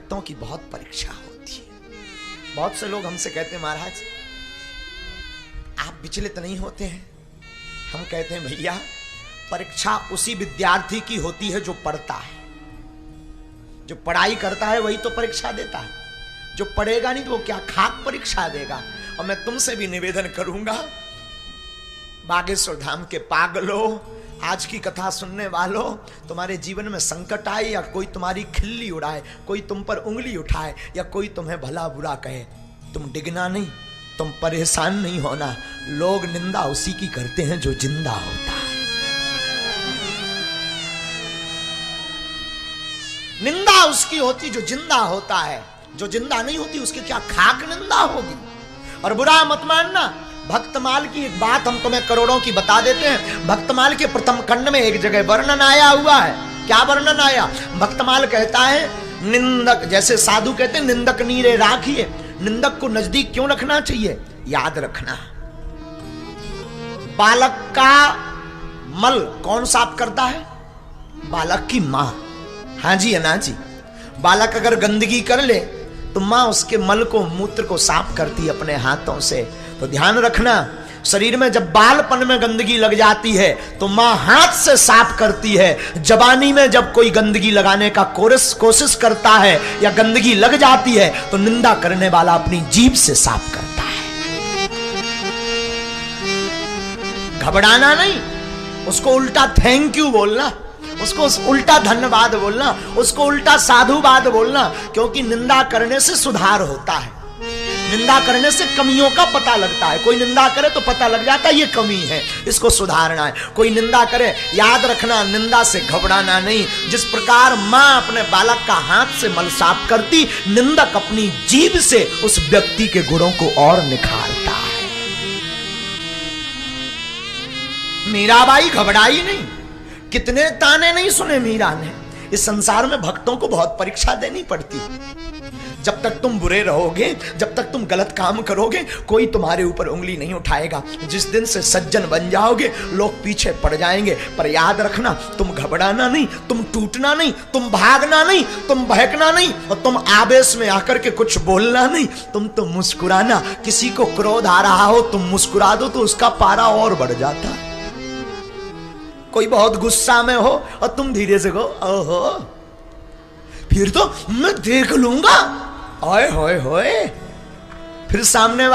भक्तों की बहुत परीक्षा होती है। बहुत से लोग हमसे कहते हैं महाराज आप विचलित नहीं होते हैं। हम कहते हैं भैया परीक्षा उसी विद्यार्थी की होती है जो पढ़ता है। जो पढ़ाई करता है वही तो परीक्षा देता है, जो पढ़ेगा नहीं तो वो क्या खाक परीक्षा देगा। और मैं तुमसे भी निवेदन करूंगा, बागेश्वर धाम के पागलों, आज की कथा सुनने वालों, तुम्हारे जीवन में संकट आए या कोई तुम्हारी खिल्ली उड़ाए, कोई तुम पर उंगली उठाए या कोई तुम्हें भला बुरा कहे, तुम डिगना नहीं, तुम परेशान नहीं होना। लोग निंदा उसी की करते हैं जो जिंदा होता है। निंदा उसकी होती जो जिंदा होता है, जो जिंदा नहीं होती उसकी क्या खाक निंदा होगी। और बुरा मत मानना, भक्तमाल की एक बात हम तुम्हें करोड़ों की बता देते हैं। भक्तमाल के प्रथम खंड में एक जगह वर्णन आया हुआ है। क्या वर्णन आया? भक्तमाल कहता है निंदक, जैसे साधु कहते हैं निंदक नीरे राखिए, निंदक को नजदीक क्यों रखना चाहिए? याद रखना, बालक का मल कौन साफ करता है? बालक की मां। हाँ जी अना जी, बालक अगर गंदगी कर ले तो मां उसके मल को, मूत्र को साफ करती है अपने हाथों से। तो ध्यान रखना, शरीर में जब बालपन में गंदगी लग जाती है तो मां हाथ से साफ करती है। जवानी में जब कोई गंदगी लगाने का कोशिश करता है या गंदगी लग जाती है तो निंदा करने वाला अपनी जीभ से साफ करता है। घबराना नहीं, उसको उल्टा थैंक यू बोलना, उसको उल्टा धन्यवाद बोलना, उसको उल्टा साधुवाद बोलना, क्योंकि निंदा करने से सुधार होता है। निंदा करने से कमियों का पता लगता है। कोई निंदा करे तो पता लग जाता है ये कमी है, इसको सुधारना है। कोई निंदा करे, याद रखना निंदा से घबराना नहीं। जिस प्रकार मां अपने बालक का हाथ से मल साफ करती, निंदक अपनी जीभ से उस व्यक्ति के गुणों को और निखारता है। मीराबाई घबराई नहीं, कितने ताने नहीं सुने मीरा ने। इस संसार में भक्तों को बहुत परीक्षा देनी पड़ती है। जब तक तुम बुरे रहोगे, जब तक तुम गलत काम करोगे, कोई तुम्हारे ऊपर उंगली नहीं उठाएगा। जिस दिन से सज्जन बन जाओगे लोग पीछे पड़ जाएंगे। पर याद रखना, तुम घबराना नहीं, तुम टूटना नहीं, तुम भागना नहीं, तुम बहकना नहीं, और तुम आवेश में आकर के कुछ बोलना नहीं। तुम तो मुस्कुराना। किसी को क्रोध आ रहा हो तुम मुस्कुरा दो तो उसका पारा और बढ़ जाता है। कोई बहुत गुस्सा में हो और तुम धीरे से कहो ओहो, फिर तो मैं देख लूंगा, ओए होए होए, फिर सामने